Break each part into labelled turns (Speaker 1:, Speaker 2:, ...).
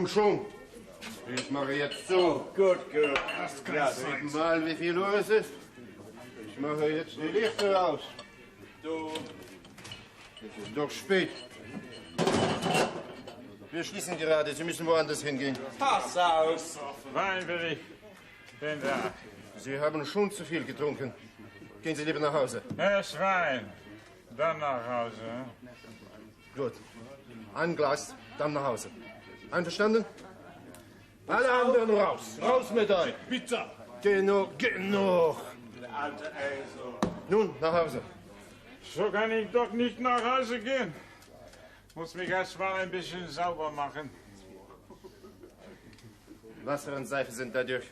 Speaker 1: Komm schon. Ich mache jetzt zu.
Speaker 2: Oh, gut.
Speaker 1: Ja, sehen mal, wie viel Uhr es ist. Ich mache jetzt die Lichter aus.
Speaker 2: Du.
Speaker 1: Es ist doch spät. Wir schließen gerade. Sie müssen woanders hingehen.
Speaker 2: Pass aus.
Speaker 3: Valerie, bin da.
Speaker 1: Sie haben schon zu viel getrunken. Gehen Sie lieber nach Hause.
Speaker 3: Erst Wein, dann nach Hause.
Speaker 1: Gut. Ein Glas, dann nach Hause. Einverstanden? Alle anderen raus. Raus mit euch.
Speaker 2: Bitte.
Speaker 1: Genug.
Speaker 2: Der alte Esel.
Speaker 1: Nun, nach Hause.
Speaker 3: So kann ich doch nicht nach Hause gehen. Muss mich erst mal ein bisschen sauber machen.
Speaker 1: Wasser und Seife sind dadurch.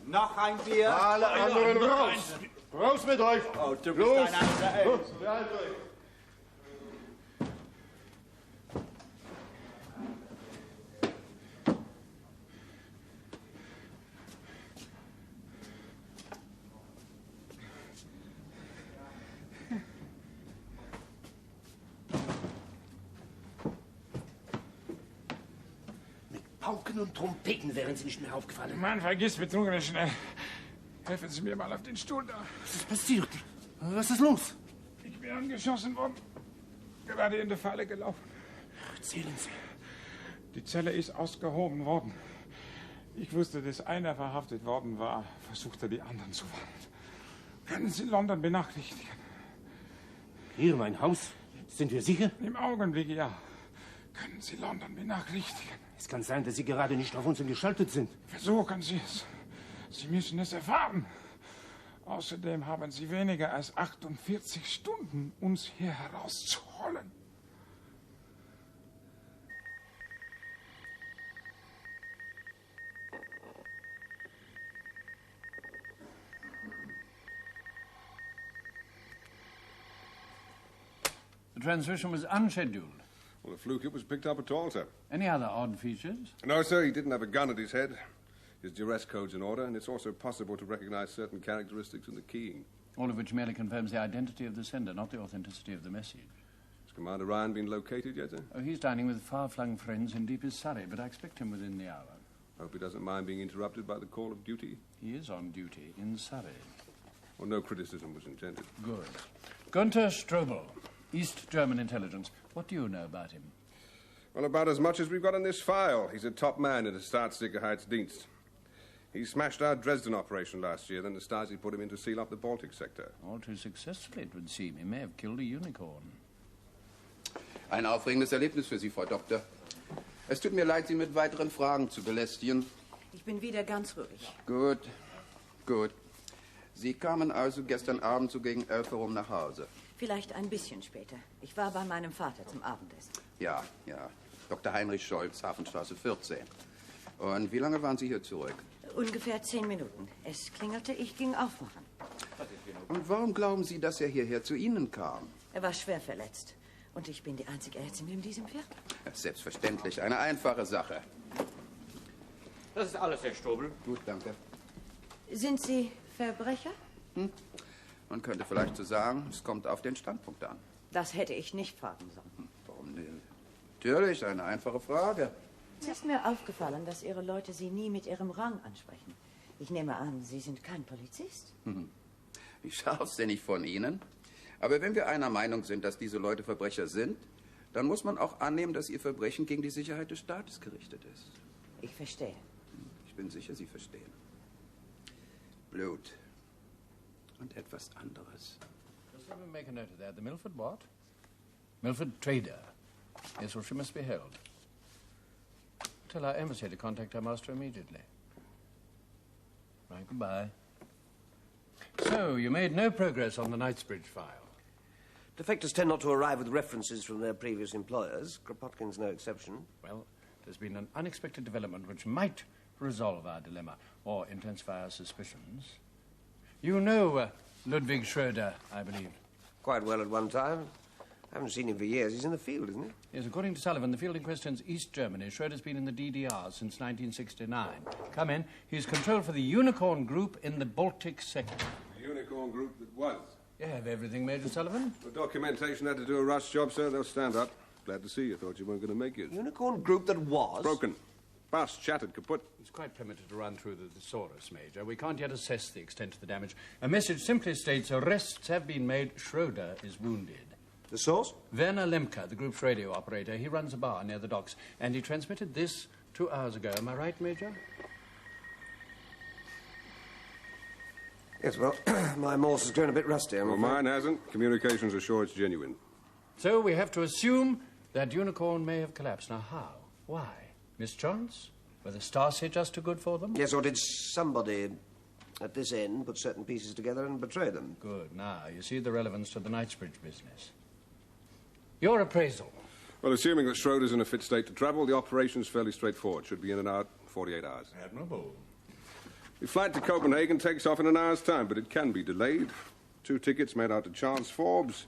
Speaker 2: Noch ein Bier.
Speaker 1: Alle anderen raus. Raus mit euch.
Speaker 2: Oh, du bist
Speaker 1: Los.
Speaker 2: ein alter Esel.
Speaker 1: Los, beeilt euch.
Speaker 4: Pauken und Trompeten wären Sie nicht mehr aufgefallen.
Speaker 3: Mann, vergiss Betrunkene schnell. Helfen Sie mir mal auf den Stuhl da.
Speaker 4: Was ist passiert? Was ist los?
Speaker 3: Ich bin angeschossen worden. Gerade in die Falle gelaufen.
Speaker 4: Erzählen Sie.
Speaker 3: Die Zelle ist ausgehoben worden. Ich wusste, dass einer verhaftet worden war, versuchte die anderen zu warnen. Können Sie London benachrichtigen?
Speaker 4: Hier, mein Haus? Sind wir sicher?
Speaker 3: Im Augenblick ja. Können Sie London benachrichtigen?
Speaker 4: Es kann sein, dass Sie gerade nicht auf uns geschaltet sind.
Speaker 3: Versuchen Sie es. Sie müssen es erfahren. Außerdem haben Sie weniger als 48 Stunden, uns hier herauszuholen.
Speaker 5: The transmission was unscheduled.
Speaker 6: Well, a fluke it was picked up at all, sir.
Speaker 5: Any other odd features?
Speaker 6: No, sir, he didn't have a gun at his head. His duress code's in order, and it's also possible to recognize certain characteristics in the keying.
Speaker 5: All of which merely confirms the identity of the sender, not the authenticity of the message.
Speaker 6: Has Commander Ryan been located yet, sir?
Speaker 5: Oh, he's dining with far-flung friends in deepest Surrey, but I expect him within the hour.
Speaker 6: Hope he doesn't mind being interrupted by the call of duty.
Speaker 5: He is on duty in Surrey.
Speaker 6: Well, no criticism was intended.
Speaker 5: Good. Gunther Strobel, East German intelligence. What do you know about him?
Speaker 6: Well, about as much as we've got in this file. He's a top man in the Staatssicherheitsdienst. He smashed our Dresden operation last year, then the Stasi put him in to seal up the Baltic sector.
Speaker 5: All too successfully, it would seem. He may have killed a unicorn.
Speaker 7: Ein aufregendes Erlebnis für Sie, Frau Doktor. Es tut mir leid, Sie mit weiteren Fragen zu belästigen.
Speaker 8: Ich bin wieder ganz ruhig.
Speaker 7: Gut. Sie kamen also gestern Abend so gegen 11 Uhr rum nach Hause.
Speaker 8: Vielleicht ein bisschen später. Ich war bei meinem Vater zum Abendessen.
Speaker 7: Ja. Dr. Heinrich Scholz, Hafenstraße 14. Und wie lange waren Sie hier zurück?
Speaker 8: Ungefähr 10 Minuten. Es klingelte, ich ging aufmachen.
Speaker 7: Und warum glauben Sie, dass er hierher zu Ihnen kam?
Speaker 8: Er war schwer verletzt. Und ich bin die einzige Ärztin in diesem Viertel.
Speaker 7: Selbstverständlich, eine einfache Sache.
Speaker 2: Das ist alles, Herr Strobel.
Speaker 7: Gut, danke.
Speaker 8: Sind Sie Verbrecher?
Speaker 7: Man könnte vielleicht so sagen, es kommt auf den Standpunkt an.
Speaker 8: Das hätte ich nicht fragen sollen.
Speaker 7: Warum nicht? Natürlich, eine einfache Frage.
Speaker 8: Es ist mir aufgefallen, dass Ihre Leute Sie nie mit Ihrem Rang ansprechen. Ich nehme an, Sie sind kein Polizist.
Speaker 7: Wie scharfsinnig von Ihnen. Aber wenn wir einer Meinung sind, dass diese Leute Verbrecher sind, dann muss man auch annehmen, dass ihr Verbrechen gegen die Sicherheit des Staates gerichtet ist.
Speaker 8: Ich verstehe.
Speaker 7: Ich bin sicher, Sie verstehen. Blut. Und etwas anderes.
Speaker 5: Just let me make a note of that. The Milford what? Milford Trader. Yes, well, she must be held. Tell our embassy to contact her master immediately. Right, goodbye. So, you made no progress on the Knightsbridge file.
Speaker 9: Defectors tend not to arrive with references from their previous employers. Kropotkin's no exception.
Speaker 5: Well, there's been an unexpected development which might resolve our dilemma or intensify our suspicions. You know Ludwig Schroeder, I believe.
Speaker 9: Quite well at one time. I haven't seen him for years. He's in the field, isn't he?
Speaker 5: Yes, according to Sullivan, the field in question's East Germany. Schroeder's been in the DDR since 1969. Come in. He's controlled for the Unicorn Group in the Baltic sector.
Speaker 6: The Unicorn Group that was.
Speaker 5: You have everything, Major Sullivan?
Speaker 6: The documentation had to do a rush job, sir. They'll stand up. Glad to see you. Thought you weren't going to make it.
Speaker 9: Unicorn group that was?
Speaker 6: Broken. Bust, shattered, kaput.
Speaker 5: It's quite premature to run through the thesaurus, Major. We can't yet assess the extent of the damage. A message simply states arrests have been made. Schroeder is wounded.
Speaker 9: The source?
Speaker 5: Werner Lemke, the group's radio operator. He runs a bar near the docks, and he transmitted this 2 hours ago. Am I right, Major?
Speaker 9: Yes, well, my Morse has grown a bit rusty, I'm
Speaker 6: Well,
Speaker 9: afraid.
Speaker 6: mine hasn't. Communications are sure it's genuine.
Speaker 5: So we have to assume that Unicorn may have collapsed. Now, how? Why? Mischance? Were the stars just too good for them?
Speaker 9: Yes, or did somebody at this end put certain pieces together and betray them?
Speaker 5: Good. Now, you see the relevance to the Knightsbridge business. Your appraisal.
Speaker 6: Well, assuming that Schroeder's in a fit state to travel, the operation's fairly straightforward. Should be in and out 48 hours.
Speaker 2: Admirable.
Speaker 6: The flight to Copenhagen takes off in an hour's time, but it can be delayed. 2 tickets made out to Charles Forbes,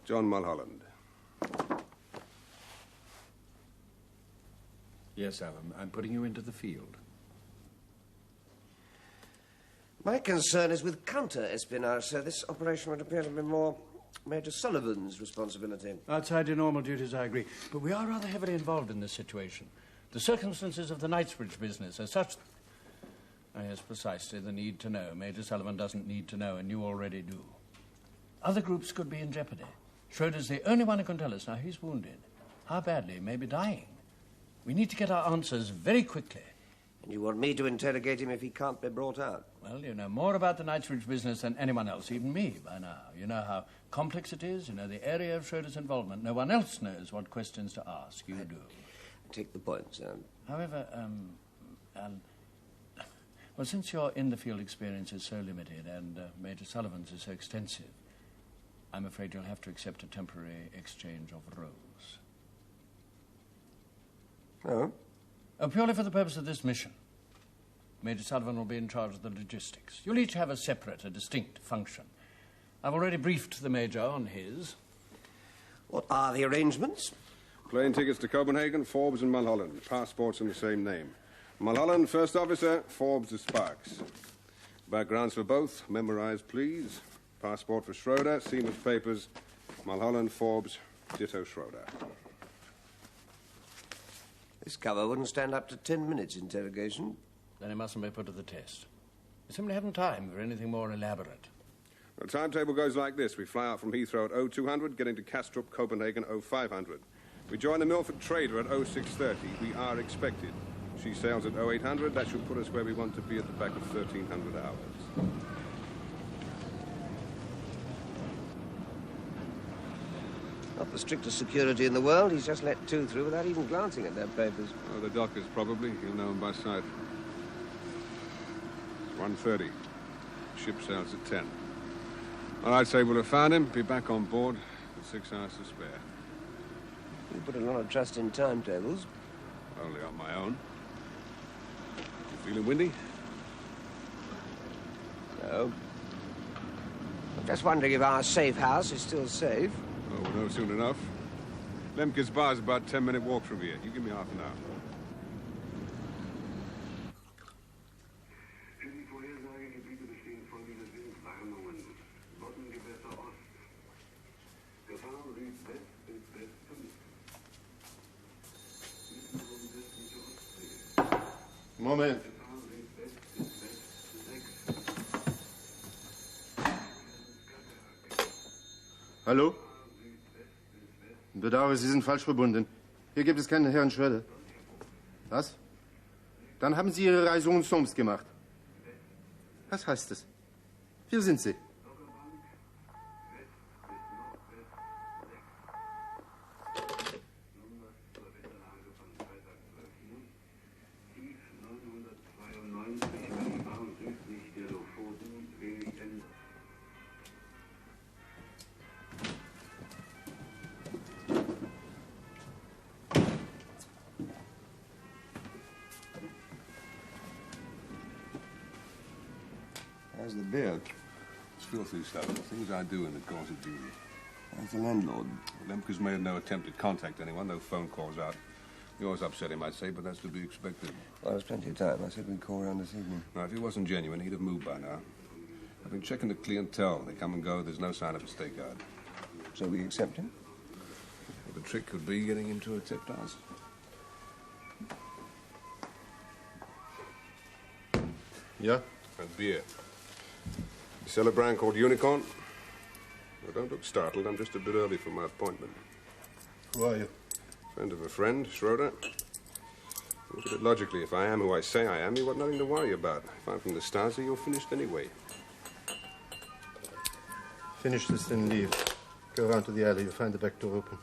Speaker 6: John Mulholland.
Speaker 5: Yes, Alan. I'm putting you into the field.
Speaker 9: My concern is with counter-espionage, sir. This operation would appear to be more Major Sullivan's responsibility.
Speaker 5: Outside your normal duties, I agree. But we are rather heavily involved in this situation. The circumstances of the Knightsbridge business are such... Oh, yes, precisely, the need to know. Major Sullivan doesn't need to know, and you already do. Other groups could be in jeopardy. Schroeder's the only one who can tell us. Now, he's wounded. How badly? Maybe dying. We need to get our answers very quickly.
Speaker 9: And you want me to interrogate him if he can't be brought out?
Speaker 5: Well, you know more about the Knightsbridge business than anyone else, even me, by now. You know how complex it is. You know the area of Schroeder's involvement. No one else knows what questions to ask. You do.
Speaker 9: I take the point, sir.
Speaker 5: However, well, since your in-the-field experience is so limited and Major Sullivan's is so extensive, I'm afraid you'll have to accept a temporary exchange of roles.
Speaker 9: Oh?
Speaker 5: Purely for the purpose of this mission. Major Sullivan will be in charge of the logistics. You'll each have a separate, a distinct function. I've already briefed the Major on his.
Speaker 9: What are the arrangements?
Speaker 6: Plane tickets to Copenhagen, Forbes and Mulholland. Passports in the same name. Mulholland, first officer, Forbes the Sparks. Backgrounds for both, memorized, please. Passport for Schroeder, Seaman's papers, Mulholland, Forbes, ditto Schroeder.
Speaker 9: This cover wouldn't stand up to 10 minutes interrogation.
Speaker 5: Then it mustn't be put to the test. We simply haven't time for anything more elaborate.
Speaker 6: The timetable goes like this. We fly out from Heathrow at 0200, get into Kastrup, Copenhagen, 0500. We join the Milford Trader at 0630. We are expected. She sails at 0800. That should put us where we want to be at the back of 1300 hours.
Speaker 9: Not the strictest security in the world. He's just let 2 through without even glancing at their papers.
Speaker 6: Oh, the dockers, probably. You'll know them by sight. 1:30. Ship sails at 10. Well, I'd say we'll have found him, be back on board with 6 hours to spare.
Speaker 9: You put a lot of trust in timetables.
Speaker 6: Only on my own. You feeling windy?
Speaker 9: No. I'm just wondering if our safe house is still safe.
Speaker 6: Oh, we'll know soon enough. Lemke's Bar's about a 10-minute walk from here. You give me half an hour.
Speaker 1: Moment. Hallo? Bedauere, Sie sind falsch verbunden. Hier gibt es keinen Herrn Schroeder. Was? Dann haben Sie Ihre Reise umsonst gemacht. Was heißt das? Hier sind Sie.
Speaker 6: How's the beer? It's filthy stuff. The things I do in the course of duty.
Speaker 9: How's the landlord?
Speaker 6: Lemke's made no attempt to contact anyone, no phone calls out. You always upset him, I'd say, but that's to be expected.
Speaker 9: Well, there's plenty of time. I said we'd call around this evening.
Speaker 6: Now, if he wasn't genuine, he'd have moved by now. I've been checking the clientele. They come and go. There's no sign of a stakeout.
Speaker 9: So we accept him?
Speaker 6: The trick could be getting him to accept ours.
Speaker 1: Yeah?
Speaker 6: And beer. You sell a brand called Unicorn? Well, don't look startled. I'm just a bit early for my appointment.
Speaker 1: Who are you?
Speaker 6: Friend of a friend, Schroeder. Look at it logically. If I am who I say I am, you've got nothing to worry about. If I'm from the Stasi, you're finished anyway.
Speaker 1: Finish this, then leave. Go around to the alley. You'll find the back door open.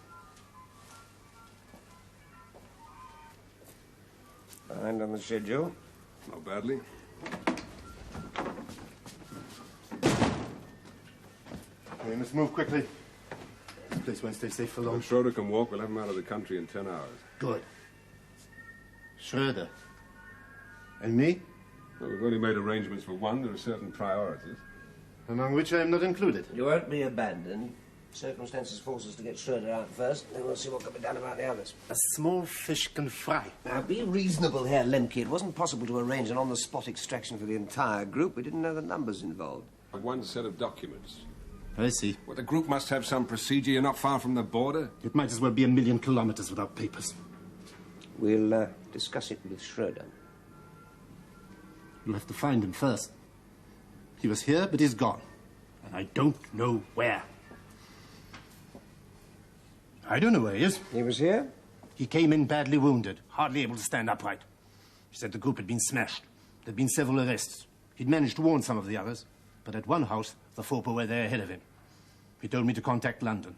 Speaker 9: Behind on the schedule?
Speaker 6: Not badly.
Speaker 1: We must move quickly. This place won't stay safe for long.
Speaker 6: If Schroeder can walk, we'll have him out of the country in 10 hours.
Speaker 1: Good. Schroeder. And me?
Speaker 6: Well, we've only made arrangements for one. There are certain priorities.
Speaker 1: Among which I am not included.
Speaker 9: You won't be abandoned. Circumstances force us to get Schroeder out first, then we'll see what can be done about the others.
Speaker 1: A small fish can fry.
Speaker 9: Now, be reasonable, Herr Lemke. It wasn't possible to arrange an on-the-spot extraction for the entire group. We didn't know the numbers involved.
Speaker 6: One set of documents.
Speaker 1: I see.
Speaker 6: Well, the group must have some procedure. You're not far from the border.
Speaker 1: It might as well be 1,000,000 kilometers without papers.
Speaker 9: We'll discuss it with Schroeder.
Speaker 1: You'll have to find him first. He was here, but he's gone. And I don't know where. I don't know where he is.
Speaker 9: He was here?
Speaker 1: He came in badly wounded, hardly able to stand upright. He said the group had been smashed. There'd been several arrests. He'd managed to warn some of the others, but at one house, the Faubourg were there ahead of him. He told me to contact London.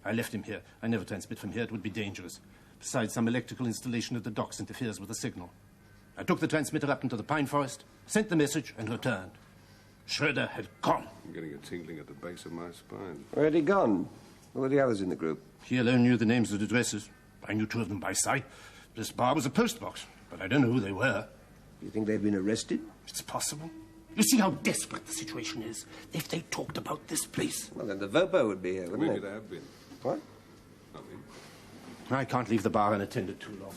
Speaker 1: I left him here. I never transmit from here. It would be dangerous. Besides, some electrical installation at the docks interferes with the signal. I took the transmitter up into the pine forest, sent the message, and returned. Schroeder had gone.
Speaker 6: I'm getting a tingling at the base of my spine.
Speaker 9: Where had he gone? Who were the others in the group?
Speaker 1: He alone knew the names of the addresses. I knew 2 of them by sight. This Barr was a postbox, but I don't know who they were.
Speaker 9: You think they've been arrested?
Speaker 1: It's possible. You see how desperate the situation is. If they talked about this place...
Speaker 9: Well, then the Vopo would be here, wouldn't
Speaker 6: Maybe
Speaker 9: it?
Speaker 6: they have been.
Speaker 9: What?
Speaker 6: Nothing.
Speaker 1: I can't leave the bar unattended too long.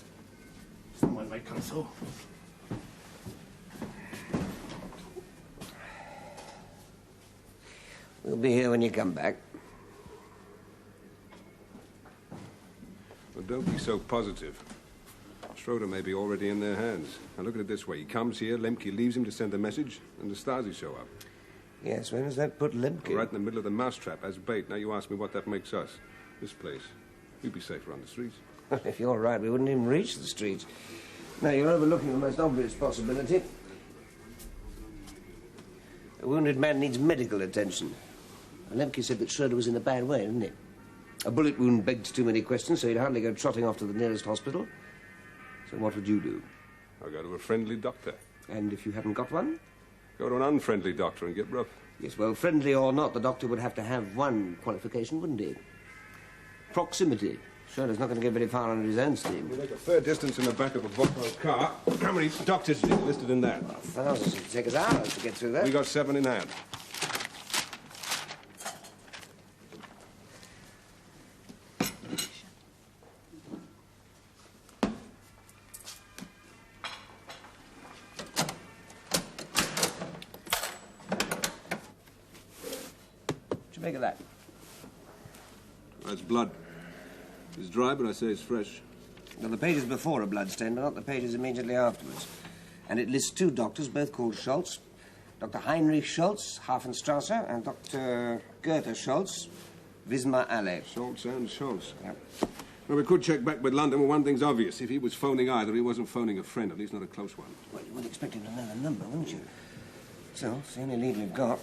Speaker 1: Someone might come through.
Speaker 9: We'll be here when you come back.
Speaker 6: Well, don't be so positive. Schroeder may be already in their hands. Now, look at it this way. He comes here, Lemke leaves him to send a message, and the Stasi show up.
Speaker 9: Yes, where does that put Lemke?
Speaker 6: Right in the middle of the mousetrap as bait. Now, you ask me what that makes us. This place. We'd be safer on the streets.
Speaker 9: If you're right, we wouldn't even reach the streets. Now, you're overlooking the most obvious possibility. The wounded man needs medical attention. Lemke said that Schroeder was in a bad way, didn't he? A bullet wound begged too many questions, so he'd hardly go trotting off to the nearest hospital. So what would you do?
Speaker 6: I'll go to a friendly doctor.
Speaker 9: And if you haven't got one?
Speaker 6: Go to an unfriendly doctor and get rough.
Speaker 9: Yes, well, friendly or not, the doctor would have to have one qualification, wouldn't he? Proximity. Schroeder's not going to get very far on his own steam.
Speaker 6: You make a fair distance in the back of a Volvo car. How many doctors is it listed in that?
Speaker 9: Well, thousands. It'd take us hours to get through that.
Speaker 6: We got 7 in hand.
Speaker 9: Make of that.
Speaker 6: That's blood. It's dry, but I say it's fresh.
Speaker 9: Well, the pages before are bloodstained, but not the pages immediately afterwards. And it lists 2 doctors, both called Schultz. Dr. Heinrich Schultz, Hafenstrasse, and Dr. Goethe Schultz, Wismar Allee.
Speaker 6: Schultz and Schultz.
Speaker 9: Yep.
Speaker 6: Well, we could check back with London, but one thing's obvious. If he was phoning either, he wasn't phoning a friend, at least not a close one.
Speaker 9: Well, you would expect him to know the number, wouldn't you? So, it's the only lead we've got.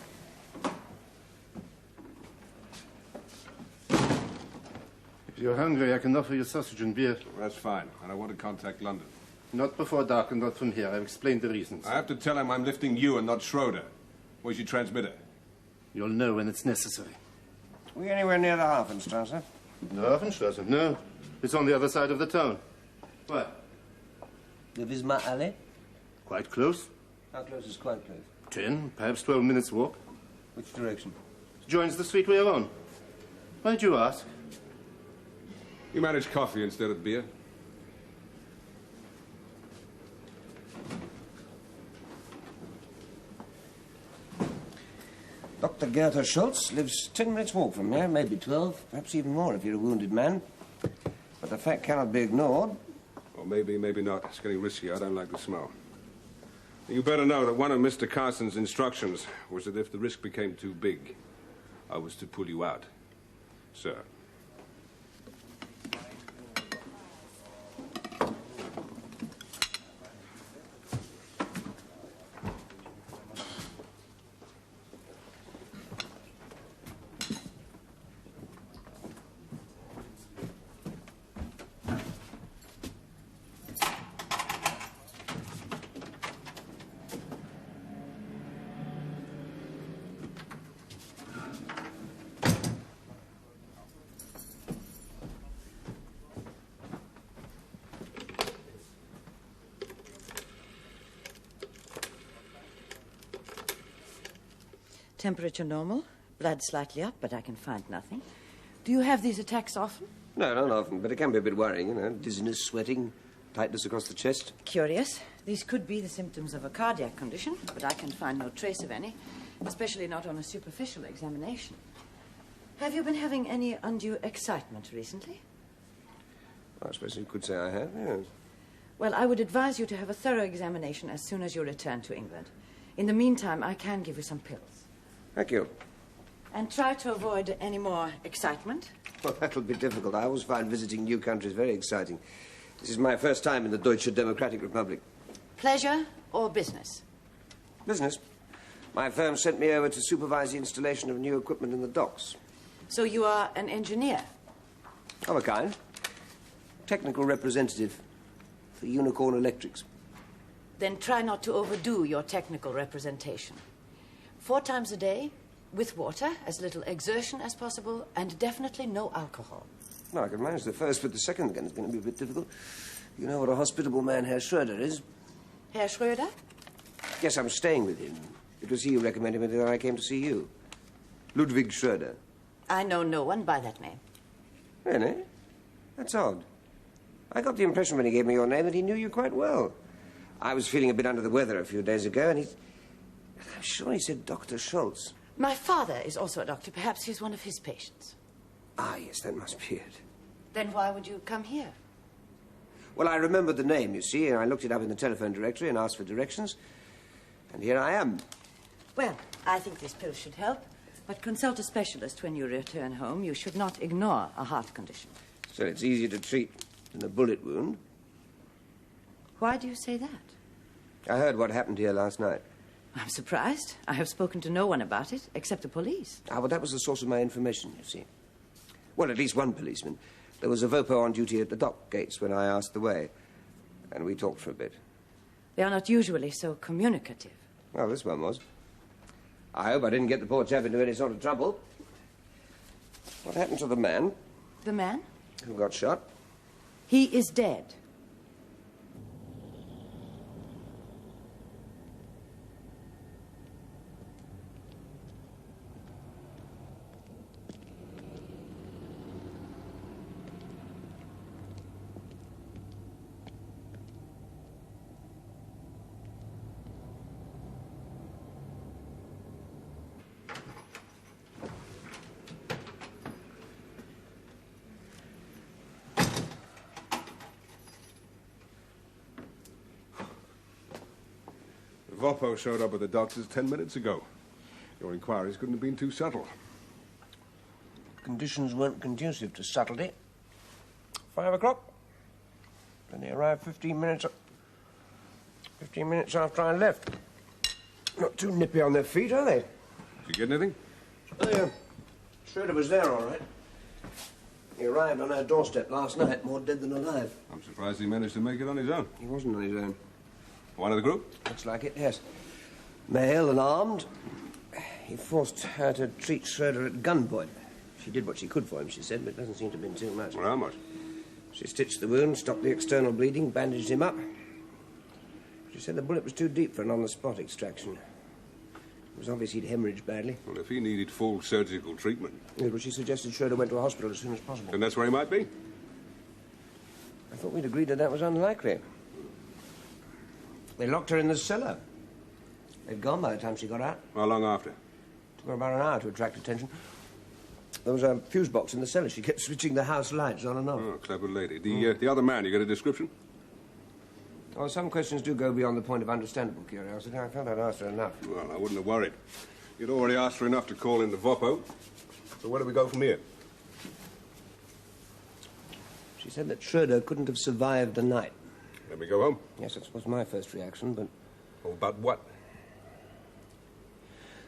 Speaker 1: If you're hungry, I can offer you sausage and beer.
Speaker 6: Well, that's fine, and I want to contact London.
Speaker 1: Not before dark and not from here. I've explained the reasons.
Speaker 6: I have to tell him I'm lifting you and not Schroeder. Where's your transmitter?
Speaker 1: You'll know when it's necessary.
Speaker 9: Are we anywhere near the Hafenstrasse?
Speaker 1: The Hafenstrasse? No. It's on the other side of the town. Where?
Speaker 9: The Wismar Allee?
Speaker 1: Quite close.
Speaker 9: How close is quite close?
Speaker 1: 10, perhaps 12 minutes walk.
Speaker 9: Which direction?
Speaker 1: Joins the street we're on. Why'd you ask?
Speaker 6: You manage coffee instead of beer.
Speaker 9: Dr. Goethe Schultz lives 10 minutes' walk from here, maybe 12, perhaps even more if you're a wounded man. the fact cannot be ignored.
Speaker 6: Or maybe not. It's getting risky. I don't like the smell. You better know that one of Mr. Carson's instructions was that if the risk became too big, I was to pull you out. Sir.
Speaker 8: Temperature normal, blood slightly up, but I can find nothing. Do you have these attacks often?
Speaker 9: No, not often, but it can be a bit worrying, you know. Dizziness, sweating, tightness across the chest.
Speaker 8: Curious. These could be the symptoms of a cardiac condition, but I can find no trace of any, especially not on a superficial examination. Have you been having any undue excitement recently?
Speaker 9: I suppose you could say I have, yes.
Speaker 8: Well, I would advise you to have a thorough examination as soon as you return to England. In the meantime, I can give you some pills.
Speaker 9: Thank you.
Speaker 8: And try to avoid any more excitement.
Speaker 9: Well, that'll be difficult. I always find visiting new countries very exciting. This is my first time in the Deutsche Democratic Republic.
Speaker 8: Pleasure or business?
Speaker 9: Business. My firm sent me over to supervise the installation of new equipment in the docks.
Speaker 8: So you are an engineer?
Speaker 9: Of a kind. Technical representative for Unicorn Electrics.
Speaker 8: Then try not to overdo your technical representation. 4 times a day, with water, as little exertion as possible, and definitely no alcohol.
Speaker 9: No, I can manage the first, but the second again is going to be a bit difficult. You know what a hospitable man Herr Schroeder is?
Speaker 8: Herr Schroeder?
Speaker 9: Yes, I'm staying with him. It was he who recommended me that I came to see you. Ludwig Schroeder.
Speaker 8: I know no one by that name.
Speaker 9: Really? That's odd. I got the impression when he gave me your name that he knew you quite well. I was feeling a bit under the weather a few days ago, and I'm sure he said Dr. Schultz.
Speaker 8: My father is also a doctor. Perhaps he's one of his patients.
Speaker 9: Ah, yes, that must be it.
Speaker 8: Then why would you come here?
Speaker 9: Well, I remembered the name, you see, and I looked it up in the telephone directory and asked for directions. And here I am.
Speaker 8: Well, I think these pills should help, but consult a specialist when you return home. You should not ignore a heart condition.
Speaker 9: So it's easier to treat than a bullet wound.
Speaker 8: Why do you say that?
Speaker 9: I heard what happened here last night.
Speaker 8: I'm surprised. I have spoken to no one about it, except the police.
Speaker 9: Ah, well, that was the source of my information, you see. Well, at least one policeman. There was a Vopo on duty at the dock gates when I asked the way, and we talked for a bit.
Speaker 8: They are not usually so communicative.
Speaker 9: Well, this one was. I hope I didn't get the poor chap into any sort of trouble. What happened to the man?
Speaker 8: The man?
Speaker 9: Who got shot?
Speaker 8: He is dead.
Speaker 6: Vopo showed up at the doctor's 10 minutes ago. Your inquiries couldn't have been too subtle.
Speaker 9: Conditions weren't conducive to subtlety. 5 o'clock. Then they arrived 15 minutes after I left. Not too nippy on their feet, are they?
Speaker 6: Did you get anything?
Speaker 9: Oh, yeah. Schroeder was there, all right. He arrived on our doorstep last night, more dead than alive.
Speaker 6: I'm surprised he managed to make it on his own.
Speaker 9: He wasn't on his own.
Speaker 6: One of the group?
Speaker 9: Looks like it, yes. Male and armed. He forced her to treat Schroeder at gunpoint. She did what she could for him, she said, but it doesn't seem to have been too much.
Speaker 6: Well, how much?
Speaker 9: She stitched the wound, stopped the external bleeding, bandaged him up. She said the bullet was too deep for an on-the-spot extraction. It was obvious he'd hemorrhaged badly.
Speaker 6: Well, if he needed full surgical treatment...
Speaker 9: Yeah, but she suggested Schroeder went to a hospital as soon as possible.
Speaker 6: Then that's where he might be.
Speaker 9: I thought we'd agreed that was unlikely. They locked her in the cellar. They'd gone by the time she got out.
Speaker 6: How long after?
Speaker 9: Took her about an hour to attract attention. There was a fuse box in the cellar. She kept switching the house lights on and off.
Speaker 6: Oh, clever lady. The other man, you got a description?
Speaker 9: Well, some questions do go beyond the point of understandable curiosity. I felt I'd asked her enough.
Speaker 6: Well, I wouldn't have worried. You'd already asked her enough to call in the Vopo. So where do we go from here?
Speaker 9: She said that Schroeder couldn't have survived the night.
Speaker 6: Let me go home.
Speaker 9: Yes, that was my first reaction, but...
Speaker 6: Oh, about what?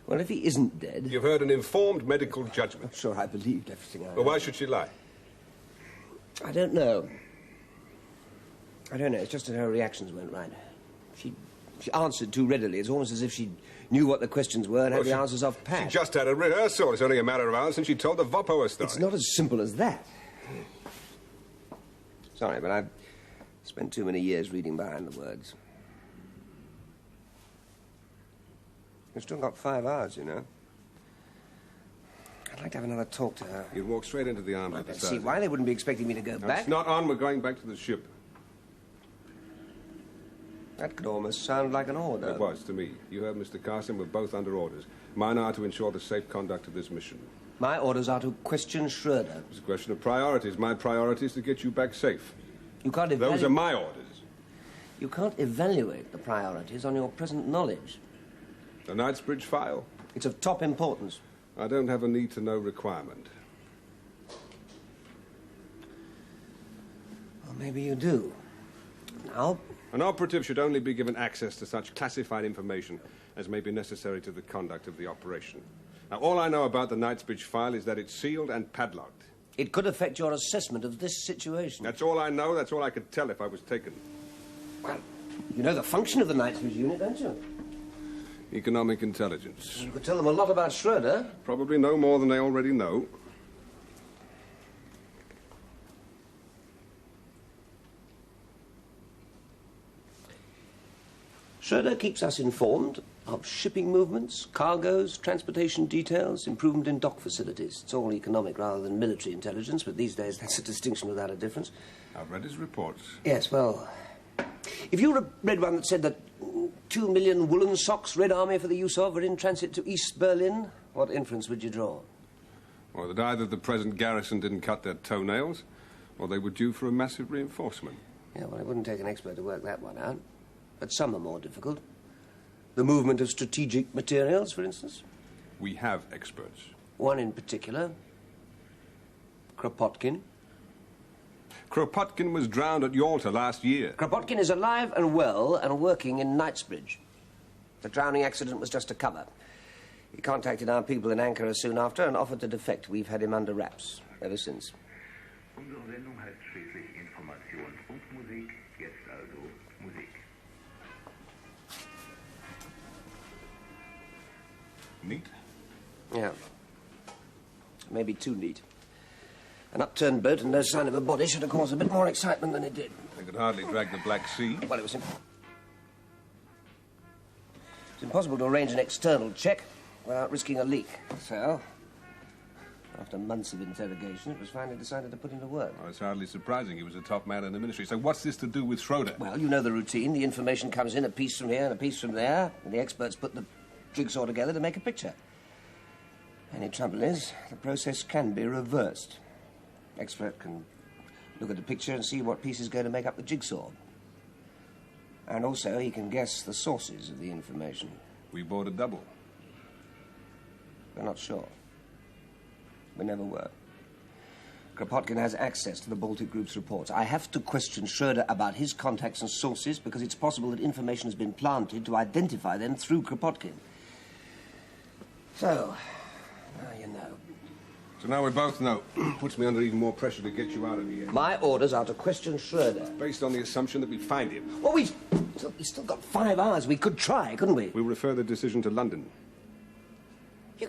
Speaker 9: Well, if he isn't dead...
Speaker 6: You've heard an informed medical judgment.
Speaker 9: I'm sure I believed everything I heard.
Speaker 6: Well, why should she lie?
Speaker 9: I don't know. I don't know. It's just that her reactions weren't right. She answered too readily. It's almost as if she knew what the questions were and had the answers off pat.
Speaker 6: She just had a rehearsal. It's only a matter of hours since she told the Vopo her story.
Speaker 9: It's not as simple as that. Sorry, but I've spent too many years reading behind the words. We've still got 5 hours, you know. I'd like to have another talk to her.
Speaker 6: You'd walk straight into the army.
Speaker 9: I don't see why they wouldn't be expecting me to go back.
Speaker 6: It's not on. We're going back to the ship.
Speaker 9: That could almost sound like an order.
Speaker 6: It was to me. You heard Mr. Carson. We're both under orders. Mine are to ensure the safe conduct of this mission.
Speaker 9: My orders are to question Schroeder.
Speaker 6: It's a question of priorities. My priority is to get you back safe.
Speaker 9: You can't
Speaker 6: Those are my orders.
Speaker 9: You can't evaluate the priorities on your present knowledge.
Speaker 6: The Knightsbridge file?
Speaker 9: It's of top importance.
Speaker 6: I don't have a need-to-know requirement.
Speaker 9: Well, maybe you do. Now?
Speaker 6: An operative should only be given access to such classified information as may be necessary to the conduct of the operation. Now, all I know about the Knightsbridge file is that it's sealed and padlocked.
Speaker 9: It could affect your assessment of this situation.
Speaker 6: That's all I know. That's all I could tell if I was taken.
Speaker 9: Well, you know the function of the Knightsbridge unit, don't you?
Speaker 6: Economic intelligence.
Speaker 9: You could tell them a lot about Schroeder.
Speaker 6: Probably no more than they already know.
Speaker 9: Schroeder keeps us informed of shipping movements, cargoes, transportation details, improvement in dock facilities. It's all economic rather than military intelligence, but these days that's a distinction without a difference.
Speaker 6: I've read his reports.
Speaker 9: Yes, well, if you read one that said that 2 million woolen socks Red Army for the use of were in transit to East Berlin, what inference would you draw?
Speaker 6: Or that either the present garrison didn't cut their toenails, or they were due for a massive reinforcement.
Speaker 9: Yeah, well, it wouldn't take an expert to work that one out. But some are more difficult. The movement of strategic materials, for instance.
Speaker 6: We have experts.
Speaker 9: One in particular, Kropotkin.
Speaker 6: Kropotkin was drowned at Yalta last year.
Speaker 9: Kropotkin is alive and well and working in Knightsbridge. The drowning accident was just a cover. He contacted our people in Ankara soon after and offered to defect. We've had him under wraps ever since.
Speaker 10: Unsere Sendung heißt schließlich Information und Musik. Jetzt also Musik.
Speaker 6: Neat?
Speaker 9: Yeah. Maybe too neat. An upturned boat and no sign of a body should have caused a bit more excitement than it did.
Speaker 6: They could hardly drag the Black Sea.
Speaker 9: Well, it's impossible to arrange an external check without risking a leak. So, after months of interrogation, it was finally decided to put him to work.
Speaker 6: Oh, it's hardly surprising. He was a top man in the ministry. So what's this to do with Schroeder?
Speaker 9: Well, you know the routine. The information comes in a piece from here and a piece from there, and the experts put the jigsaw together to make a picture. Only trouble is, the process can be reversed. Expert can look at the picture and see what piece is going to make up the jigsaw. And also, he can guess the sources of the information.
Speaker 6: We bought a double.
Speaker 9: We're not sure. We never were. Kropotkin has access to the Baltic Group's reports. I have to question Schroeder about his contacts and sources because it's possible that information has been planted to identify them through Kropotkin. So, now you know.
Speaker 6: So now we both know. Puts me under even more pressure to get you out of here.
Speaker 9: My orders are to question Schroeder.
Speaker 6: Based on the assumption that we find him.
Speaker 9: Well, we've still got 5 hours. We could try, couldn't we?
Speaker 6: We'll refer the decision to London.
Speaker 9: You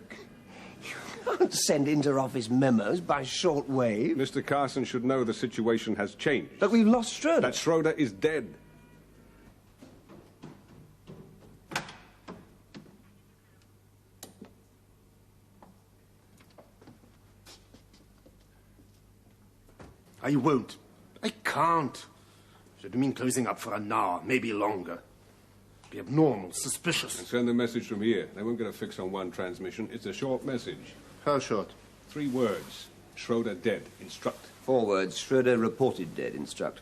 Speaker 9: can't send inter-office memos by short wave.
Speaker 6: Mr. Carson should know the situation has changed.
Speaker 9: But we've lost Schroeder.
Speaker 6: That Schroeder is dead.
Speaker 1: I won't. I can't. Should mean closing up for an hour, maybe longer. Be abnormal, suspicious.
Speaker 6: And send the message from here. They won't get a fix on one transmission. It's a short message.
Speaker 1: How short?
Speaker 6: 3 words. Schroeder dead. Instruct.
Speaker 9: 4 words. Schroeder reported dead. Instruct.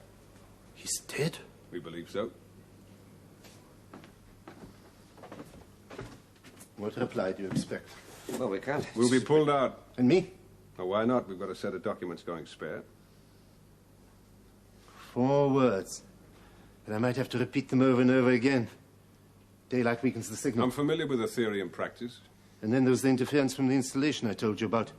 Speaker 1: He's dead?
Speaker 6: We believe so.
Speaker 1: What reply do you expect?
Speaker 9: Well, we can't.
Speaker 6: We'll be pulled out.
Speaker 1: And me?
Speaker 6: Oh, why not? We've got a set of documents going spare.
Speaker 1: 4 words. And I might have to repeat them over and over again. Daylight weakens the signal.
Speaker 6: I'm familiar with the theory and practice.
Speaker 1: And then there's the interference from the installation I told you about.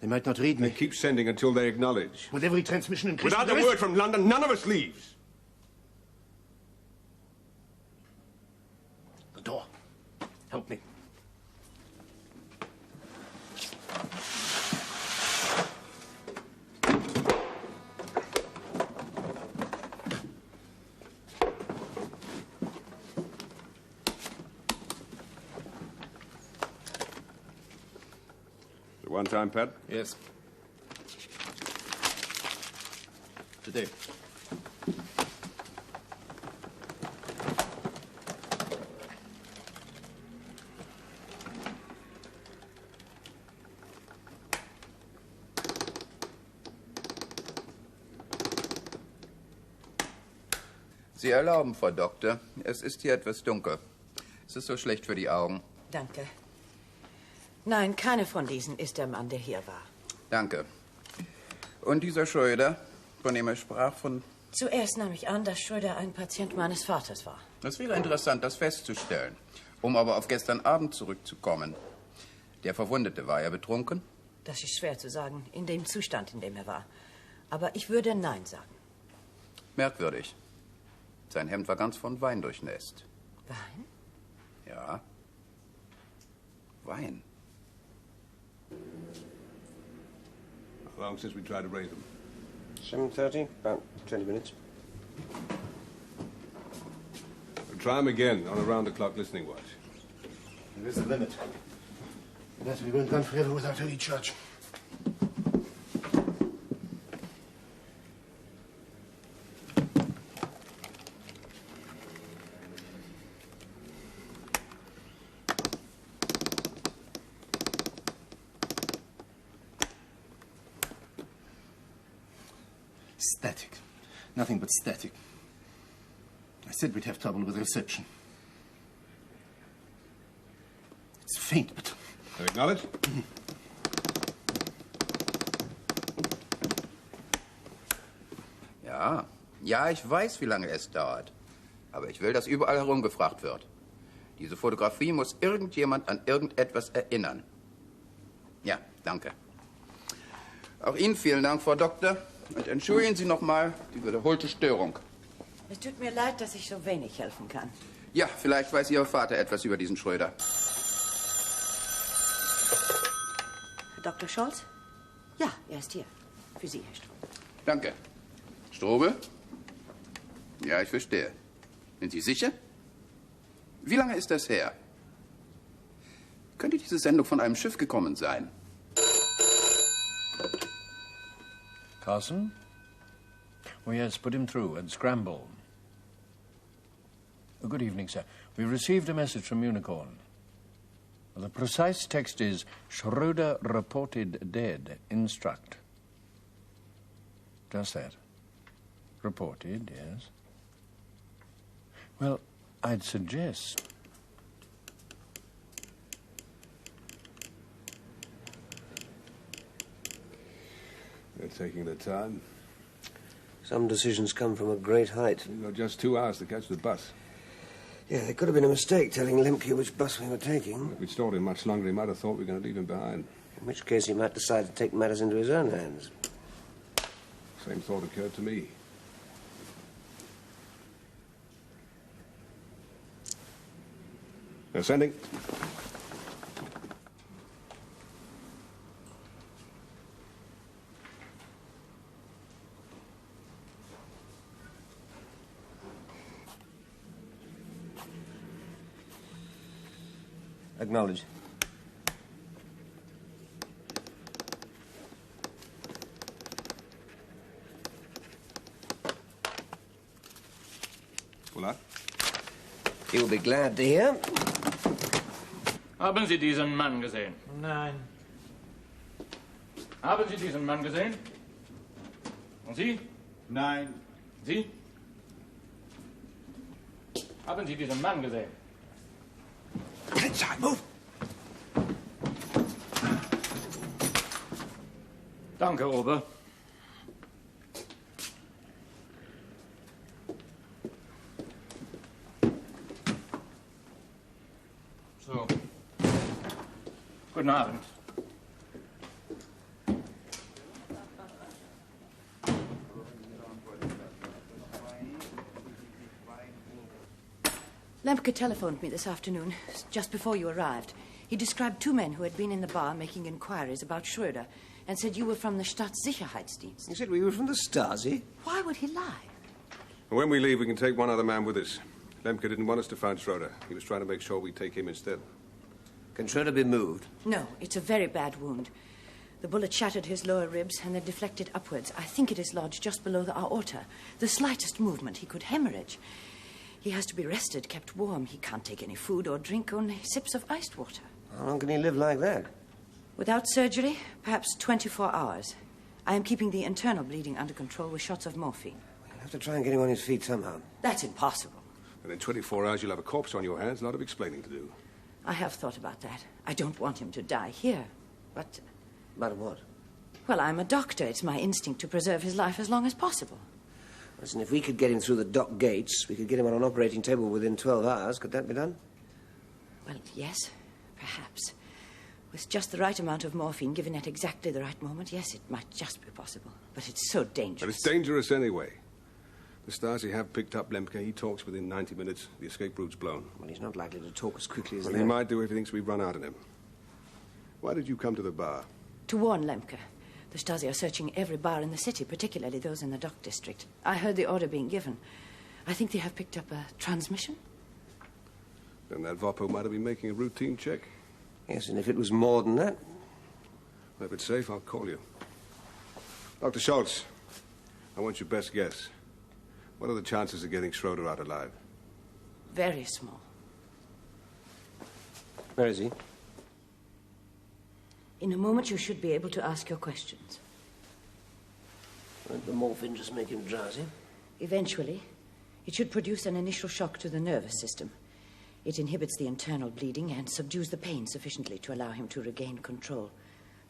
Speaker 1: They might not read me.
Speaker 6: They keep sending until they acknowledge.
Speaker 1: With every transmission increasing...
Speaker 6: Without a word from London, none of us leaves.
Speaker 1: The door. Help me.
Speaker 6: One time, Pat?
Speaker 1: Yes. Today.
Speaker 7: Sie erlauben, Frau Doktor, es ist hier etwas dunkel. Es ist so schlecht für die Augen.
Speaker 8: Danke. Nein, keine von diesen ist der Mann, der hier war.
Speaker 7: Danke. Und dieser Schroeder, von dem er sprach, von...
Speaker 8: Zuerst nahm ich an, dass Schroeder ein Patient meines Vaters war.
Speaker 7: Es wäre interessant, das festzustellen. Um aber auf gestern Abend zurückzukommen. Der Verwundete, war er betrunken?
Speaker 8: Das ist schwer zu sagen, in dem Zustand, in dem er war. Aber ich würde Nein sagen.
Speaker 7: Merkwürdig. Sein Hemd war ganz von Wein durchnässt.
Speaker 8: Wein?
Speaker 7: Ja. Wein.
Speaker 6: How long since we tried to raise them?
Speaker 9: 7:30, about 20 minutes.
Speaker 6: We'll try them again on a round-the-clock listening watch.
Speaker 1: There's a limit. And that we won't run forever without Holy Church. Static. Nothing but static. I said we'd have trouble with reception. It's faint, but...
Speaker 6: You acknowledge?
Speaker 7: Ja. Ja, ich weiß, wie lange es dauert. Aber ich will, dass überall herumgefragt wird. Diese Fotografie muss irgendjemand an irgendetwas erinnern. Ja, danke. Auch Ihnen vielen Dank, Frau Doktor. Und entschuldigen Sie noch mal die wiederholte Störung.
Speaker 8: Es tut mir leid, dass ich so wenig helfen kann.
Speaker 7: Ja, vielleicht weiß Ihr Vater etwas über diesen Schroeder.
Speaker 8: Dr. Scholz? Ja, er ist hier. Für Sie, Herr Strobel.
Speaker 7: Danke. Strobel? Ja, ich verstehe. Sind Sie sicher? Wie lange ist das her? Könnte diese Sendung von einem Schiff gekommen sein?
Speaker 5: Carson? Oh, yes, put him through and scramble. Oh, good evening, sir. We received a message from Unicorn. The precise text is, Schroeder reported dead. Instruct. Just that. Reported, yes. Well, I'd suggest...
Speaker 6: They're taking their time.
Speaker 9: Some decisions come from a great height.
Speaker 6: We've got just 2 hours to catch the bus.
Speaker 9: Yeah, there could have been a mistake telling Lemke which bus we were taking.
Speaker 6: If we'd stalled him much longer, he might have thought we were going to leave him behind.
Speaker 9: In which case he might decide to take matters into his own hands.
Speaker 6: Same thought occurred to me. They're sending.
Speaker 9: Acknowledge.
Speaker 6: Voilà.
Speaker 9: You'll be glad to hear.
Speaker 11: Haben Sie diesen Mann gesehen?
Speaker 12: Nein.
Speaker 5: Haben Sie diesen Mann gesehen? Und Sie?
Speaker 2: Nein.
Speaker 5: Sie? Haben Sie diesen Mann gesehen?
Speaker 9: Inside, move!
Speaker 5: Danke, Ober. So. Guten Abend.
Speaker 8: Lambert telephoned me this afternoon, just before you arrived. He described 2 men who had been in the bar making inquiries about Schroeder and said you were from the Staatssicherheitsdienst.
Speaker 9: He said we were from the Stasi?
Speaker 8: Why would he lie?
Speaker 6: When we leave, we can take one other man with us. Lemke didn't want us to find Schroeder. He was trying to make sure we take him instead.
Speaker 9: Can Schroeder be moved?
Speaker 8: No, it's a very bad wound. The bullet shattered his lower ribs and then deflected upwards. I think it is lodged just below the aorta. The slightest movement, he could hemorrhage. He has to be rested, kept warm. He can't take any food or drink, only sips of iced water.
Speaker 9: How long can he live like that?
Speaker 8: Without surgery, perhaps 24 hours. I am keeping the internal bleeding under control with shots of morphine.
Speaker 9: We'll have to try and get him on his feet somehow.
Speaker 8: That's impossible.
Speaker 6: And in 24 hours, you'll have a corpse on your hands. A lot of explaining to do.
Speaker 8: I have thought about that. I don't want him to die here. But...
Speaker 9: But what?
Speaker 8: Well, I'm a doctor. It's my instinct to preserve his life as long as possible.
Speaker 9: Listen, if we could get him through the dock gates, we could get him on an operating table within 12 hours. Could that be done?
Speaker 8: Well, yes, perhaps. With just the right amount of morphine given at exactly the right moment, yes, it might just be possible. But it's so dangerous.
Speaker 6: But it's dangerous anyway. The Stasi have picked up Lemke. He talks within 90 minutes. The escape route's blown.
Speaker 9: Well, he's not likely to talk as quickly as
Speaker 6: Well,
Speaker 9: that.
Speaker 6: he might do if he thinks we've run out of him. Why did you come to the bar?
Speaker 8: To warn Lemke. The Stasi are searching every bar in the city, particularly those in the dock district. I heard the order being given. I think they have picked up a transmission.
Speaker 6: Then that Vopo might have been making a routine check.
Speaker 9: Yes, and if it was more than that...
Speaker 6: Well, if it's safe, I'll call you. Dr. Schultz, I want your best guess. What are the chances of getting Schroeder out alive?
Speaker 8: Very small.
Speaker 9: Where is he?
Speaker 8: In a moment, you should be able to ask your questions.
Speaker 9: Won't the morphine just make him drowsy?
Speaker 8: Eventually, it should produce an initial shock to the nervous system. It inhibits the internal bleeding and subdues the pain sufficiently to allow him to regain control.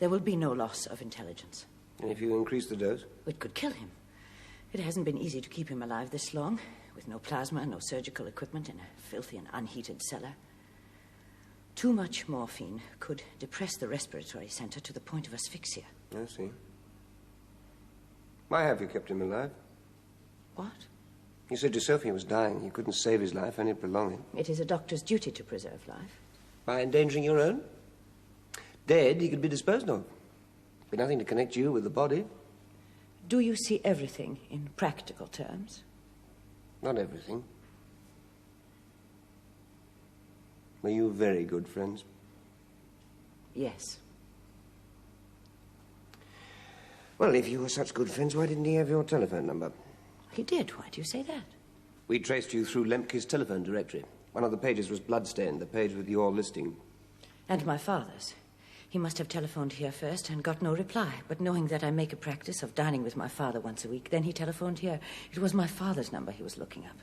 Speaker 8: There will be no loss of intelligence.
Speaker 9: And if you increase the dose?
Speaker 8: It could kill him. It hasn't been easy to keep him alive this long, with no plasma, no surgical equipment, in a filthy and unheated cellar. Too much morphine could depress the respiratory center to the point of asphyxia.
Speaker 9: I see. Why have you kept him alive?
Speaker 8: What?
Speaker 9: You said yourself he was dying. You couldn't save his life, only prolong it.
Speaker 8: It is a doctor's duty to preserve life.
Speaker 9: By endangering your own? Dead, he could be disposed of. Be nothing to connect you with the body.
Speaker 8: Do you see everything in practical terms?
Speaker 9: Not everything. Were you very good friends?
Speaker 8: Yes.
Speaker 9: Well, if you were such good friends, why didn't he have your telephone number?
Speaker 8: He did. Why do you say that?
Speaker 9: We traced you through Lemke's telephone directory. One of the pages was bloodstained, the page with your listing.
Speaker 8: And my father's. He must have telephoned here first and got no reply. But knowing that I make a practice of dining with my father once a week, then he telephoned here. It was my father's number he was looking up.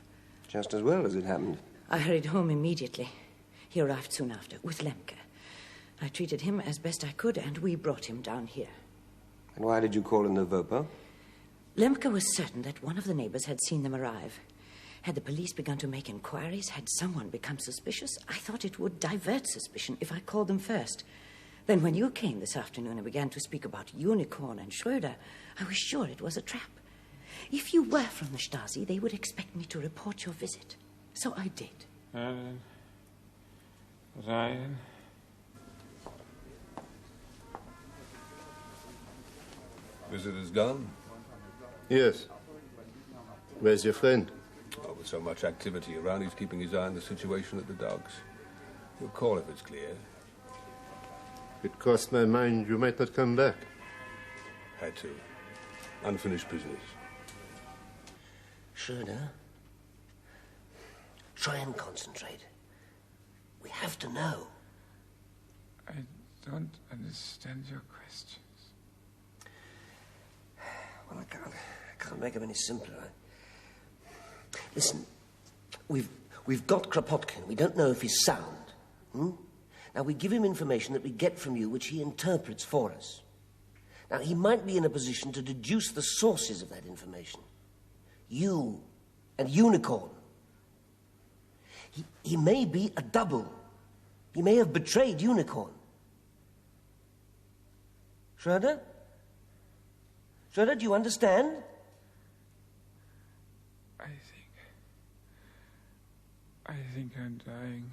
Speaker 9: Just as well as it happened.
Speaker 8: I hurried home immediately. He arrived soon after, with Lemke. I treated him as best I could, and we brought him down here.
Speaker 9: And why did you call in the Vopo?
Speaker 8: Lemke was certain that one of the neighbors had seen them arrive. Had the police begun to make inquiries, had someone become suspicious, I thought it would divert suspicion if I called them first. Then when you came this afternoon and began to speak about Unicorn and Schroeder, I was sure it was a trap. If you were from the Stasi, they would expect me to report your visit. So I did.
Speaker 3: Ryan.
Speaker 6: Visitor's gone?
Speaker 1: Yes. Where's your friend?
Speaker 6: Oh, with so much activity around, he's keeping his eye on the situation at the docks. He'll call if it's clear.
Speaker 1: It crossed my mind you might not come back.
Speaker 6: Had to. Unfinished business.
Speaker 9: Schroeder, try and concentrate. We have to know.
Speaker 3: I don't understand your questions.
Speaker 9: Well, I can't make them any simpler. Listen, we've got Kropotkin. We don't know if he's sound. Now, we give him information that we get from you, which he interprets for us. Now, he might be in a position to deduce the sources of that information. You and Unicorn. He may be a double. He may have betrayed Unicorn. Schroeder? Schroeder, do you understand?
Speaker 3: I think I'm dying.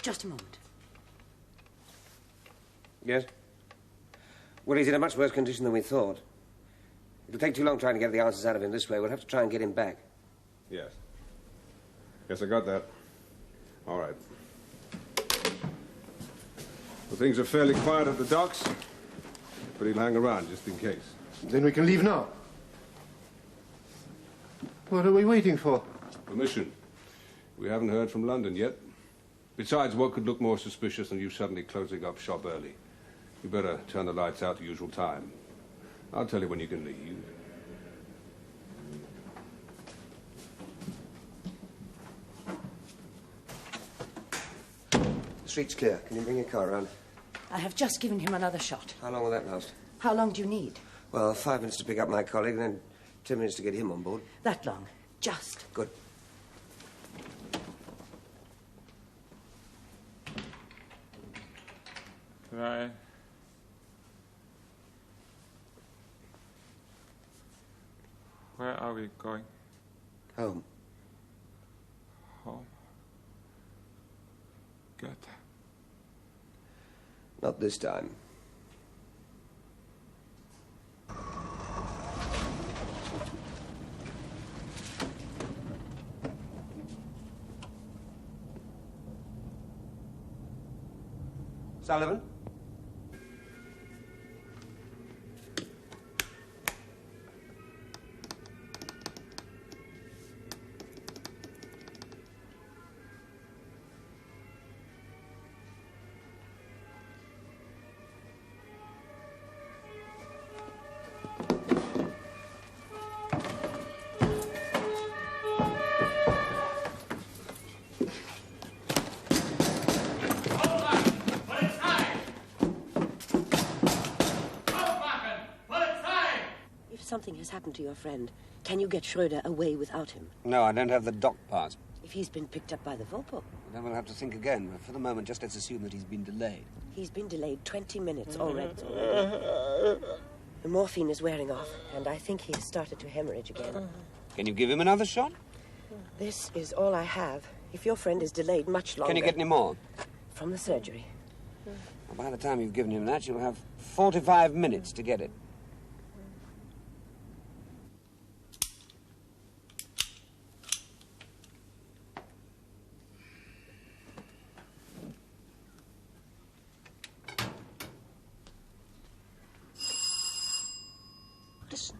Speaker 8: Just a moment.
Speaker 9: Yes? Well, he's in a much worse condition than we thought. It'll take too long trying to get the answers out of him this way. We'll have to try and get him back.
Speaker 6: Yes. Yes, I got that. All right. Well, things are fairly quiet at the docks, but he'll hang around just in case.
Speaker 1: Then we can leave now. What are we waiting for?
Speaker 6: Permission. We haven't heard from London yet. Besides, what could look more suspicious than you suddenly closing up shop early? You better turn the lights out the usual time. I'll tell you when you can leave.
Speaker 9: The street's clear. Can you bring your car around?
Speaker 8: I have just given him another shot.
Speaker 9: How long will that last?
Speaker 8: How long do you need?
Speaker 9: Well, 5 minutes to pick up my colleague, and then 10 minutes to get him on board.
Speaker 8: That long. Just.
Speaker 9: Good.
Speaker 3: Right. Where are we going?
Speaker 9: Home.
Speaker 3: Home. Goethe.
Speaker 9: Not this time. Sullivan?
Speaker 11: Something has happened to your friend. Can you get Schroeder away without him?
Speaker 9: No, I don't have the dock pass.
Speaker 11: If he's been picked up by the Volpo?
Speaker 9: Then we'll have to think again. But for the moment, just let's assume that he's been delayed.
Speaker 11: He's been delayed 20 minutes already. The morphine is wearing off, and I think he has started to hemorrhage again.
Speaker 9: Can you give him another shot?
Speaker 11: This is all I have. If your friend is delayed much longer...
Speaker 9: Can you get any more?
Speaker 11: From the surgery.
Speaker 9: Well, by the time you've given him that, you'll have 45 minutes to get it.
Speaker 11: Listen.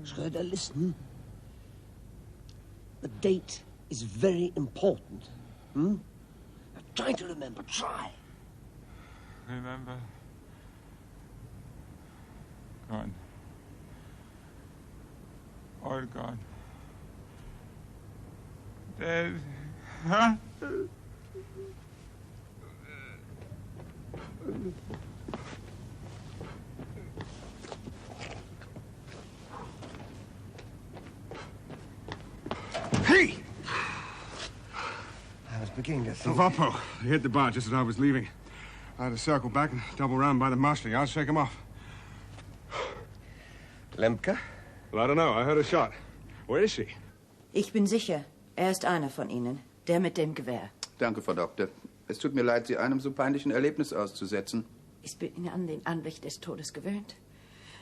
Speaker 11: Schroeder, listen. The date is very important. Now, try to remember. Try.
Speaker 3: Remember. Gone. All gone. Dead. Huh?
Speaker 6: Hey!
Speaker 9: I was beginning to
Speaker 6: The
Speaker 9: think...
Speaker 6: Volpo. They hit the bar just as I was leaving. I had to circle back and double round by the mast yard, shake him off.
Speaker 9: Lemke?
Speaker 6: Well, I don't know. I heard a shot. Where is she?
Speaker 8: Ich bin sicher, ist einer von Ihnen, der mit dem Gewehr.
Speaker 7: Danke, Frau Doktor. Es tut mir leid, Sie einem so peinlichen Erlebnis auszusetzen.
Speaker 8: Ich bin an den Anblick des Todes gewöhnt.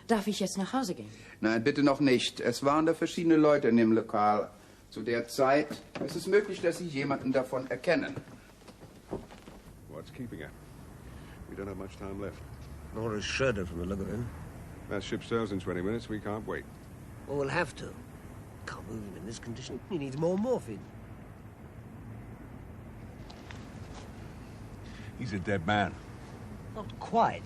Speaker 8: Darf ich jetzt nach Hause gehen?
Speaker 7: Nein, bitte noch nicht. Es waren da verschiedene Leute in dem Lokal. Zu der Zeit ist es möglich, dass Sie jemanden davon erkennen.
Speaker 6: What's keeping her? We don't have much time left.
Speaker 9: Nor is Schroeder from the look of him.
Speaker 6: That ship sails in 20 minutes. We can't wait.
Speaker 9: Well, we'll have to. Can't move him in this condition. He needs more morphine.
Speaker 6: He's a dead man.
Speaker 9: Not quite.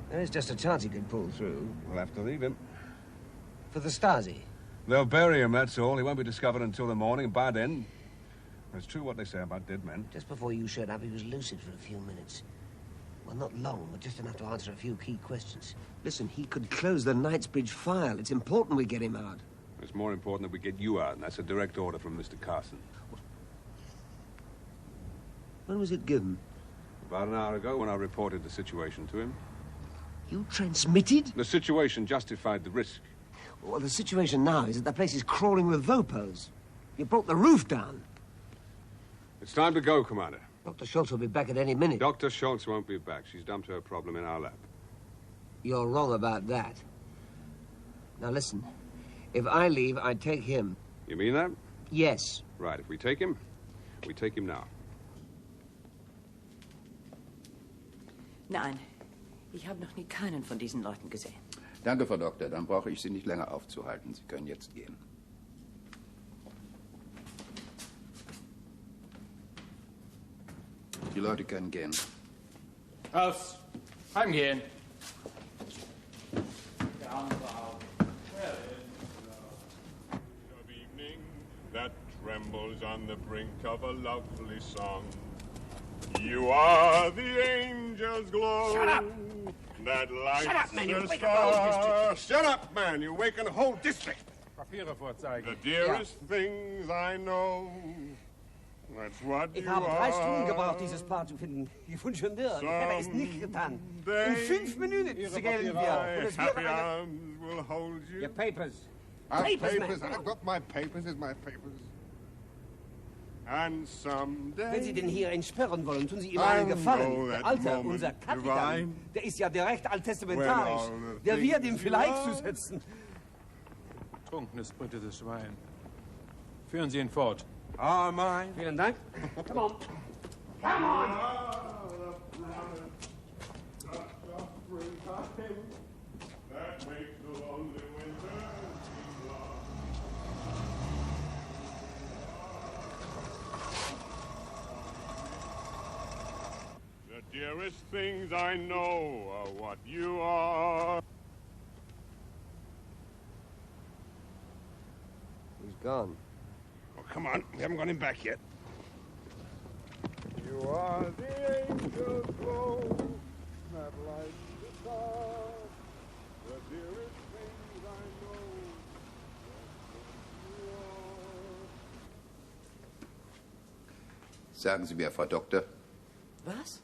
Speaker 9: There is just a chance he could pull through.
Speaker 6: We'll have to leave him.
Speaker 9: For the Stasi.
Speaker 6: They'll bury him, that's all. He won't be discovered until the morning. By then, it's true what they say about dead men.
Speaker 9: Just before you showed up, he was lucid for a few minutes. Well, not long, but just enough to answer a few key questions. Listen, he could close the Knightsbridge file. It's important we get him out.
Speaker 6: It's more important that we get you out, and that's a direct order from Mr. Carson.
Speaker 9: When was it given?
Speaker 6: About an hour ago, when I reported the situation to him.
Speaker 9: You transmitted?
Speaker 6: The situation justified the risk.
Speaker 9: Well, the situation now is that the place is crawling with Vopos. You brought the roof down.
Speaker 6: It's time to go, Commander.
Speaker 9: Dr. Schultz will be back at any minute.
Speaker 6: Dr. Schultz won't be back. She's dumped her problem in our lab.
Speaker 9: You're wrong about that. Now, listen. If I leave, I take him.
Speaker 6: You mean that?
Speaker 9: Yes.
Speaker 6: Right, if we take him now.
Speaker 8: Nein, ich habe noch nie keinen von diesen Leuten gesehen.
Speaker 7: Danke, Frau Doktor. Dann brauche ich Sie nicht länger aufzuhalten. Sie können jetzt gehen. Die Leute können gehen.
Speaker 5: Aus! Heimgehen!
Speaker 12: Of evening that trembles on the brink of a lovely song. You are the angel's glow.
Speaker 1: Shut up!
Speaker 12: That lights
Speaker 1: Shut up, man! You
Speaker 12: the
Speaker 1: wake up the whole
Speaker 12: star.
Speaker 1: district!
Speaker 6: Shut up, man! You waken the whole district!
Speaker 12: The dearest things I know. That's what
Speaker 13: Ich
Speaker 12: you
Speaker 13: habe 3 Stunden
Speaker 12: are.
Speaker 13: gebraucht, dieses Paar zu finden. Ich wünsche schon dir. Ich habe es nicht getan. In 5 Minuten gehen wir. Und es wird
Speaker 12: Happy
Speaker 13: eine...
Speaker 12: arms will hold you.
Speaker 13: Your papers.
Speaker 6: Papers. I've got my papers. Here's my papers.
Speaker 12: And someday.
Speaker 13: Wenn Sie den hier entsperren wollen, tun Sie ihm einen Gefallen. Der Alte, unser Kapitän, der ist ja direkt alttestamentarisch. Der wird ihm vielleicht zusetzen.
Speaker 3: Trunkenes britisches Schwein. Führen Sie ihn fort.
Speaker 13: Ah, mein. Vielen Dank. Come on. Come on!
Speaker 12: That makes the lonely winter seem long. The dearest things I know are what you are.
Speaker 9: He's gone.
Speaker 6: Oh, come on. We haven't got him back yet.
Speaker 12: You are the angel's glow that lights the star. The dearest things I know.
Speaker 7: Sagen Sie mir, Frau Doktor,
Speaker 8: Was?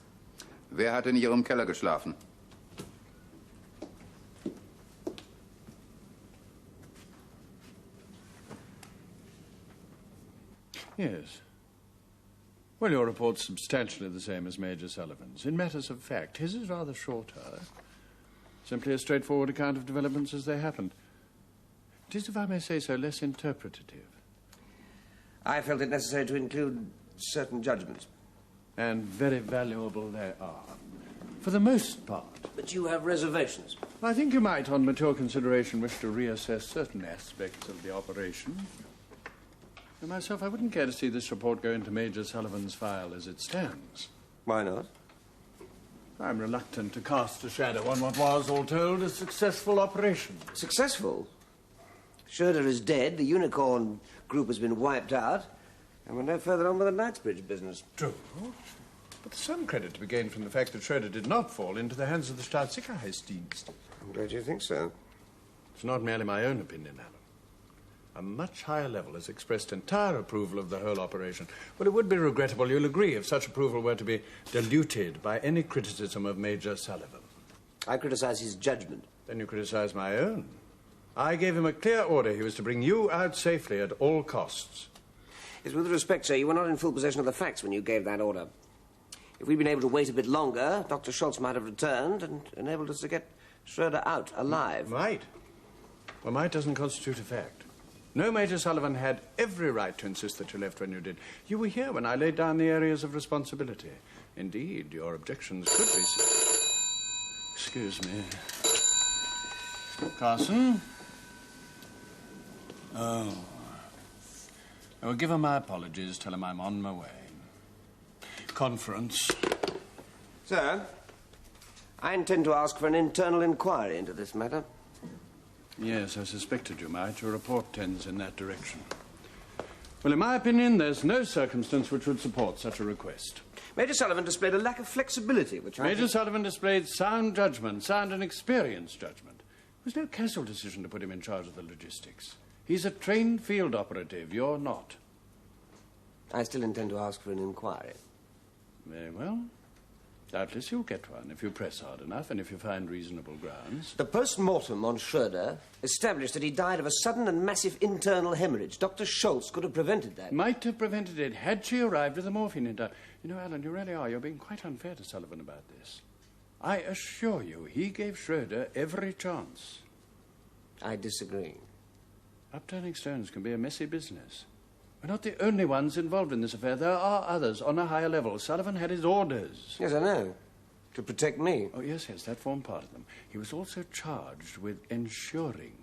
Speaker 7: wer hat in Ihrem Keller geschlafen?
Speaker 5: Yes. Well, your report's substantially the same as Major Sullivan's. In matters of fact, his is rather shorter. Simply a straightforward account of developments as they happened. It is, if I may say so, less interpretative.
Speaker 9: I felt it necessary to include certain judgments.
Speaker 5: And very valuable they are. For the most part.
Speaker 9: But you have reservations.
Speaker 5: I think you might, on mature consideration, wish to reassess certain aspects of the operation. For myself, I wouldn't care to see this report go into Major Sullivan's file as it stands.
Speaker 9: Why not?
Speaker 5: I'm reluctant to cast a shadow on what was, all told, a successful operation.
Speaker 9: Successful? Schroeder is dead, the Unicorn group has been wiped out, and we're no further on with the Knightsbridge business.
Speaker 5: True. But there's some credit to be gained from the fact that Schroeder did not fall into the hands of the Staatssicherheitsdienst.
Speaker 9: I'm glad you think so.
Speaker 5: It's not merely my own opinion, Alan. A much higher level has expressed entire approval of the whole operation. But it would be regrettable, you'll agree, if such approval were to be diluted by any criticism of Major Sullivan.
Speaker 9: I criticize his judgment.
Speaker 5: Then you criticize my own. I gave him a clear order. He was to bring you out safely at all costs.
Speaker 9: Yes, with respect, sir, you were not in full possession of the facts when you gave that order. If we'd been able to wait a bit longer, Dr. Schultz might have returned and enabled us to get Schroeder out alive.
Speaker 5: Might? Well, might doesn't constitute a fact. No, Major Sullivan had every right to insist that you left when you did. You were here when I laid down the areas of responsibility. Indeed, your objections could be... Excuse me. Carson? Oh. I will give him my apologies. Tell him I'm on my way. Conference.
Speaker 9: Sir, I intend to ask for an internal inquiry into this matter.
Speaker 5: Yes, I suspected you might. Your report tends in that direction. Well, in my opinion, there's no circumstance which would support such a request.
Speaker 9: Major Sullivan displayed a lack of flexibility, which
Speaker 5: Major Sullivan displayed sound judgment, sound and experienced judgment. It was no casual decision to put him in charge of the logistics. He's a trained field operative. You're not.
Speaker 9: I still intend to ask for an inquiry.
Speaker 5: Very well. Doubtless you'll get one if you press hard enough and if you find reasonable grounds.
Speaker 9: The post-mortem on Schroeder established that he died of a sudden and massive internal hemorrhage. Dr. Schultz could have prevented that.
Speaker 5: Might have prevented it had she arrived with the morphine in time. You know, Alan, you really are. You're being quite unfair to Sullivan about this. I assure you, he gave Schroeder every chance.
Speaker 9: I disagree.
Speaker 5: Upturning stones can be a messy business. We're not the only ones involved in this affair. There are others on a higher level. Sullivan had his orders.
Speaker 9: Yes, I know. To protect me.
Speaker 5: Oh, yes, that formed part of them. He was also charged with ensuring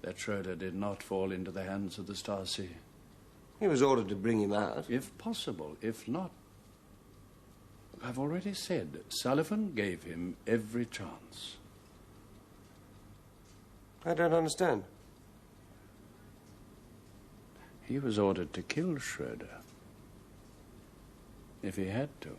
Speaker 5: that Schroeder did not fall into the hands of the Stasi.
Speaker 9: He was ordered to bring him out.
Speaker 5: If possible. If not, I've already said Sullivan gave him every chance.
Speaker 9: I don't understand.
Speaker 5: He was ordered to kill Schroeder if he had to.